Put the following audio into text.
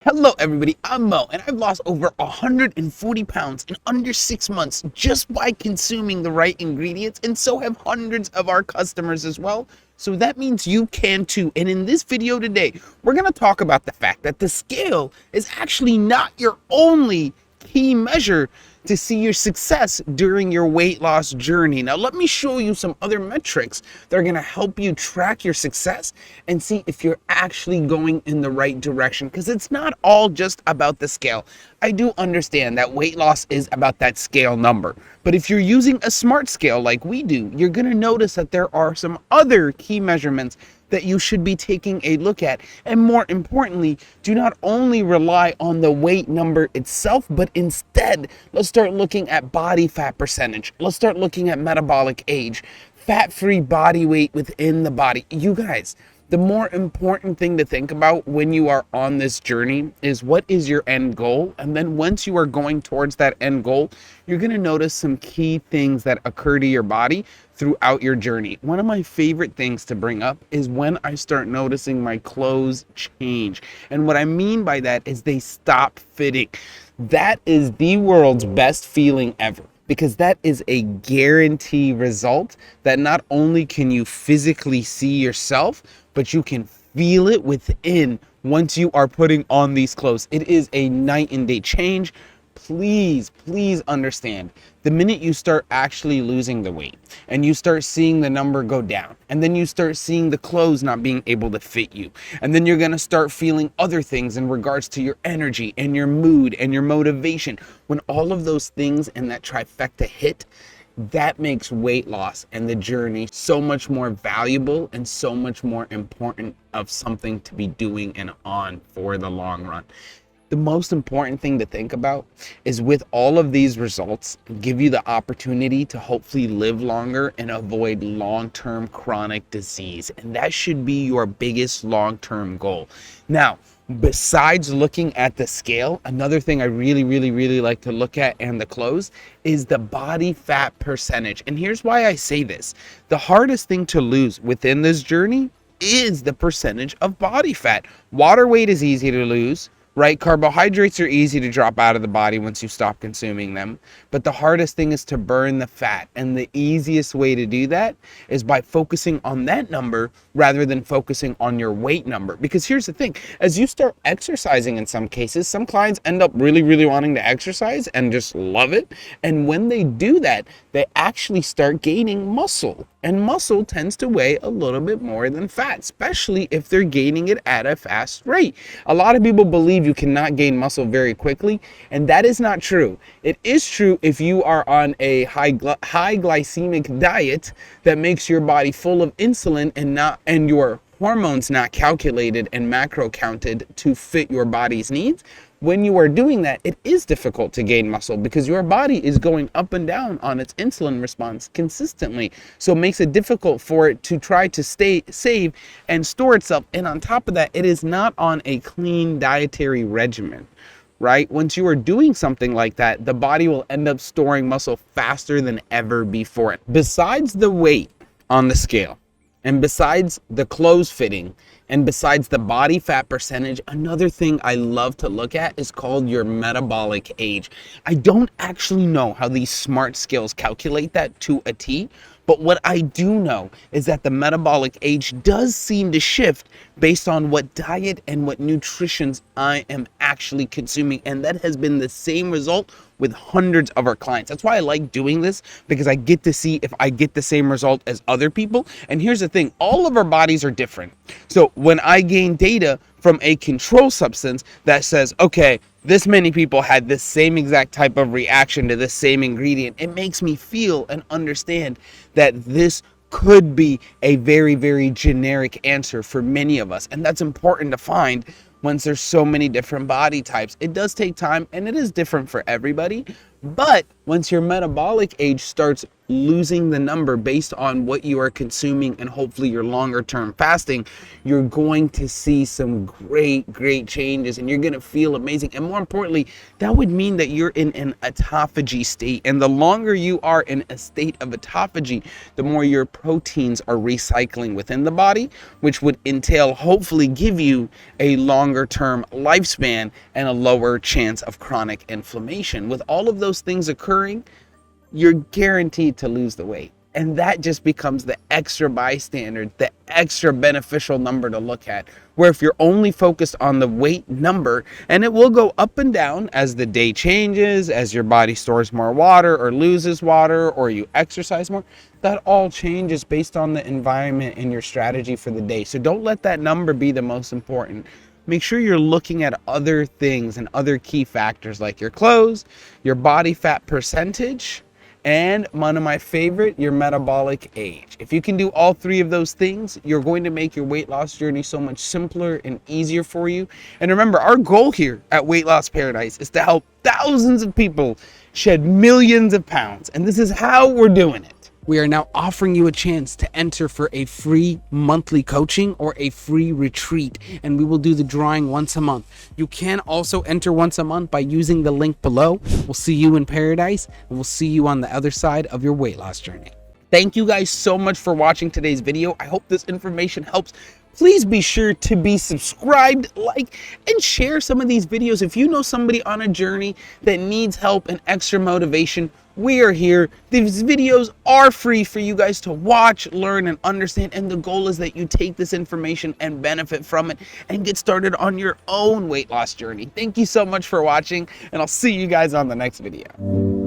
Hello everybody, I'm Mo and I've lost over 140 pounds in under 6 months just by consuming the right ingredients, and so have hundreds of our customers as well. So that means you can too. And in this video today, we're going to talk about the fact that the scale is actually not your only key measure to see your success during your weight loss journey. Now, let me show you some other metrics that are going to help you track your success and see if you're actually going in the right direction, because it's not all just about the scale. I do understand that weight loss is about that scale number, but if you're using a smart scale like we do, you're going to notice that there are some other key measurements that you should be taking a look at. And more importantly, do not only rely on the weight number itself, but instead, let's start looking at body fat percentage. Let's start looking at metabolic age, fat-free body weight within the body. You guys, the more important thing to think about when you are on this journey is what is your end goal? And then once you are going towards that end goal, you're going to notice some key things that occur to your body throughout your journey. One of my favorite things to bring up is when I start noticing my clothes change. And what I mean by that is they stop fitting. That is the world's best feeling ever, because that is a guarantee result that not only can you physically see yourself, but you can feel it within once you are putting on these clothes. It is a night and day change. Please understand, the minute you start actually losing the weight and you start seeing the number go down, and then you start seeing the clothes not being able to fit you, and then you're going to start feeling other things in regards to your energy and your mood and your motivation. When all of those things and that trifecta hit, that makes weight loss and the journey so much more valuable and so much more important of something to be doing and on for the long run. The most important thing to think about is, with all of these results, give you the opportunity to hopefully live longer and avoid long-term chronic disease. And that should be your biggest long-term goal. Now, besides looking at the scale, another thing I really like to look at and the clothes is the body fat percentage. And here's why I say this. The hardest thing to lose within this journey is the percentage of body fat. Water weight is easy to lose, right? Carbohydrates are easy to drop out of the body once you stop consuming them. But the hardest thing is to burn the fat. And the easiest way to do that is by focusing on that number rather than focusing on your weight number. Because here's the thing, as you start exercising, in some cases, some clients end up really wanting to exercise and just love it. And when they do that, they actually start gaining muscle. And muscle tends to weigh a little bit more than fat, especially if they're gaining it at a fast rate. A lot of people believe you cannot gain muscle very quickly, and that is not true. It is true if you are on a high glycemic diet that makes your body full of insulin and your hormones not calculated and macro counted to fit your body's needs. When you are doing that, it is difficult to gain muscle because your body is going up and down on its insulin response consistently. So it makes it difficult for it to try to save and store itself. And on top of that, it is not on a clean dietary regimen, right? Once you are doing something like that, the body will end up storing muscle faster than ever before. Besides the weight on the scale, and besides the clothes fitting, and besides the body fat percentage, another thing I love to look at is called your metabolic age. I don't actually know how these smart scales calculate that to a T, but what I do know is that the metabolic age does seem to shift based on what diet and what nutritions I am actually consuming. And that has been the same result with hundreds of our clients. That's why I like doing this, because I get to see if I get the same result as other people. And here's the thing, all of our bodies are different. So when I gain data from a control substance that says, okay, this many people had this same exact type of reaction to this same ingredient, it makes me feel and understand that this could be a very generic answer for many of us. And that's important to find once there's so many different body types. It does take time and it is different for everybody, But once your metabolic age starts losing the number based on what you are consuming and hopefully your longer term fasting, you're going to see some great changes and you're going to feel amazing. And more importantly, that would mean that you're in an autophagy state. And the longer you are in a state of autophagy, the more your proteins are recycling within the body, which would entail hopefully give you a longer term lifespan and a lower chance of chronic inflammation. With all of those things occurring, you're guaranteed to lose the weight. And that just becomes the extra bystander, the extra beneficial number to look at. Where if you're only focused on the weight number, and it will go up and down as the day changes, as your body stores more water or loses water, or you exercise more, that all changes based on the environment and your strategy for the day. So don't let that number be the most important. Make sure you're looking at other things and other key factors like your clothes, your body fat percentage, and one of my favorite, your metabolic age. If you can do all three of those things, you're going to make your weight loss journey so much simpler and easier for you. And remember, our goal here at Weight Loss Paradise is to help thousands of people shed millions of pounds. And this is how we're doing it. We are now offering you a chance to enter for a free monthly coaching or a free retreat, and we will do the drawing once a month. You can also enter once a month by using the link below. We'll see you in paradise, and we'll see you on the other side of your weight loss journey. Thank you guys so much for watching today's video. I hope this information helps. Please be sure to be subscribed, like, and share some of these videos. If you know somebody on a journey that needs help and extra motivation, we are here. These videos are free for you guys to watch, learn, and understand. And the goal is that you take this information and benefit from it and get started on your own weight loss journey. Thank you so much for watching, and I'll see you guys on the next video.